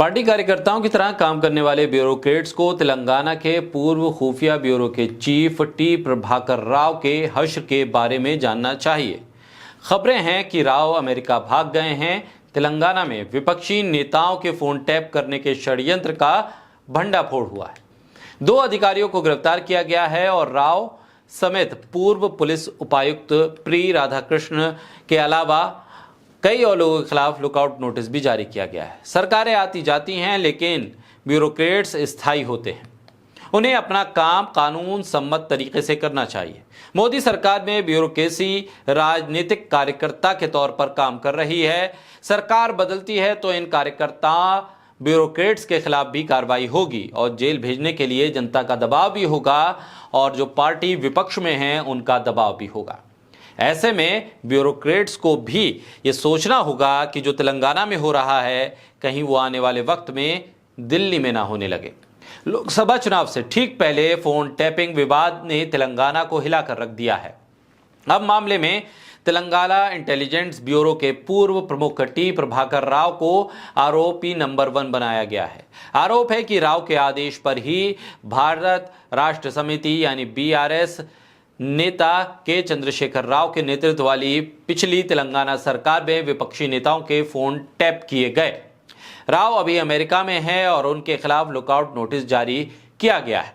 Party कार्यकर्ताओं की तरह काम करने वाले ब्यूरोक्रेट्स को तेलंगाना के पूर्व खुफिया ब्यूरो के चीफ टी प्रभाकर राव के हश्र के बारे में जानना चाहिए। खबरें हैं कि राव अमेरिका भाग गए हैं। तेलंगाना में विपक्षी नेताओं के फोन टैप करने के षड्यंत्र का भंडाफोड़ हुआ है। 2 अधिकारियों को गिरफ्तार किया गया है और राव समेत पूर्व पुलिस उपायुक्त प्री राधाकृष्ण के अलावा कई और लोगों के खिलाफ लुकआउट नोटिस भी जारी किया गया है। सरकारें आती जाती हैं, लेकिन ब्यूरोक्रेट्स स्थायी होते हैं। उन्हें अपना काम कानून सम्मत तरीके से करना चाहिए। मोदी सरकार में ब्यूरोक्रेसी राजनीतिक कार्यकर्ता के तौर पर काम कर रही है। सरकार बदलती है तो इन कार्यकर्ता ब्यूरोक्रेट्स के खिलाफ भी कार्रवाई होगी और जेल भेजने के लिए जनता का दबाव भी होगा और जो पार्टी विपक्ष में है उनका दबाव भी होगा। ऐसे में ब्यूरोक्रेट्स को भी ये सोचना होगा कि जो तेलंगाना में हो रहा है कहीं वो आने वाले वक्त में दिल्ली में ना होने लगे। लोकसभा चुनाव से ठीक पहले फोन टैपिंग विवाद ने तेलंगाना को हिलाकर रख दिया है। अब मामले में तेलंगाना इंटेलिजेंस ब्यूरो के पूर्व प्रमुख टी प्रभाकर राव को आरोपी नंबर 1 बनाया गया है। आरोप है कि राव के आदेश पर ही भारत राष्ट्र समिति यानी BRS नेता के चंद्रशेखर राव के नेतृत्व वाली पिछली तेलंगाना सरकार में विपक्षी नेताओं के फोन टैप किए गए। राव अभी अमेरिका में है और उनके खिलाफ लुकआउट नोटिस जारी किया गया है।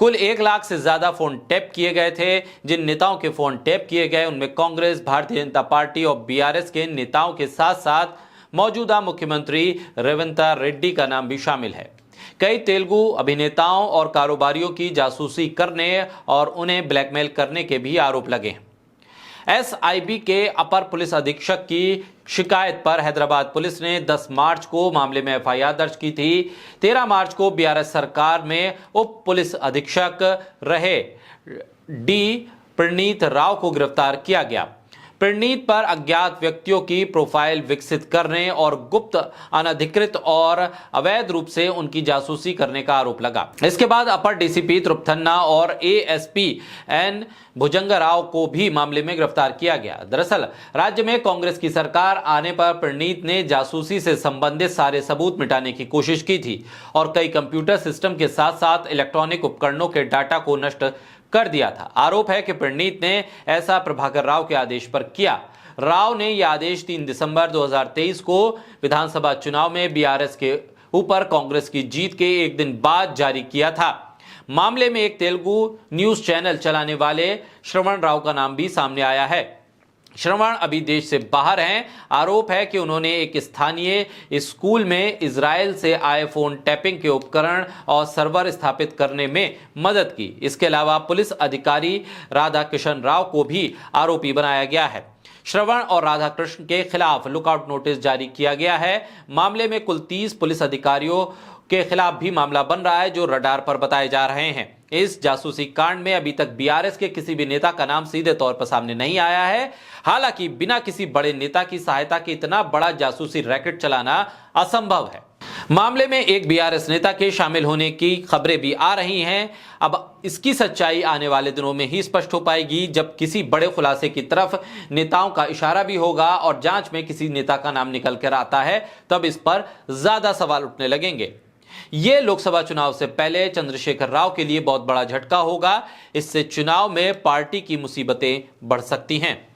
कुल 1 लाख से ज्यादा फोन टैप किए गए थे। जिन नेताओं के फोन टैप किए गए उनमें कांग्रेस, भारतीय जनता पार्टी और BRS के नेताओं के साथ साथ मौजूदा मुख्यमंत्री रेवंत रेड्डी का नाम भी शामिल है। कई तेलुगु अभिनेताओं और कारोबारियों की जासूसी करने और उन्हें ब्लैकमेल करने के भी आरोप लगे हैं। SIB के अपर पुलिस अधीक्षक की शिकायत पर हैदराबाद पुलिस ने 10 मार्च को मामले में FIR दर्ज की थी। 13 मार्च को BRS सरकार में उप पुलिस अधीक्षक रहे D प्रणीत राव को गिरफ्तार किया गया। प्रणीत पर अज्ञात व्यक्तियों की प्रोफाइल विकसित करने और गुप्त, अनधिकृत और अवैध रूप से उनकी जासूसी करने का आरोप लगा। इसके बाद अपर DCP तृप्थन्ना और ASP N भुजंगराव को भी मामले में गिरफ्तार किया गया। दरअसल राज्य में कांग्रेस की सरकार आने पर प्रणीत ने जासूसी से संबंधित सारे सबूत मिटाने की कोशिश की थी और कई कंप्यूटर सिस्टम के साथ साथ इलेक्ट्रॉनिक उपकरणों के डाटा को नष्ट कर दिया था। आरोप है कि प्रणीत ने ऐसा प्रभाकर राव के आदेश पर किया। राव ने यह आदेश 3 दिसंबर 2023 को विधानसभा चुनाव में BRS के ऊपर कांग्रेस की जीत के 1 दिन बाद जारी किया था। मामले में एक तेलुगु न्यूज चैनल चलाने वाले श्रवण राव का नाम भी सामने आया है। श्रवण अभी देश से बाहर हैं। आरोप है कि उन्होंने एक स्थानीय स्कूल में इजराइल से आए फोन टैपिंग के उपकरण और सर्वर स्थापित करने में मदद की। इसके अलावा पुलिस अधिकारी राधाकिशन राव को भी आरोपी बनाया गया है। श्रवण और राधाकृष्ण के खिलाफ लुकआउट नोटिस जारी किया गया है। मामले में कुल 30 पुलिस अधिकारियों के खिलाफ भी मामला बन रहा है जो रडार पर बताए जा रहे हैं। इस जासूसी कांड में अभी तक BRS के किसी भी नेता का नाम सीधे तौर पर सामने नहीं आया है। हालांकि बिना किसी बड़े नेता की सहायता के इतना बड़ा जासूसी रैकेट चलाना असंभव है। मामले में एक BRS नेता के शामिल होने की खबरें भी आ रही हैं। अब इसकी सच्चाई आने वाले दिनों में ही स्पष्ट हो पाएगी, जब किसी बड़े खुलासे की तरफ नेताओं का इशारा भी होगा और जांच में किसी नेता का नाम निकल कर आता है, तब इस पर ज्यादा सवाल उठने लगेंगे। ये लोकसभा चुनाव से पहले चंद्रशेखर राव के लिए बहुत बड़ा झटका होगा। इससे चुनाव में पार्टी की मुसीबतें बढ़ सकती हैं।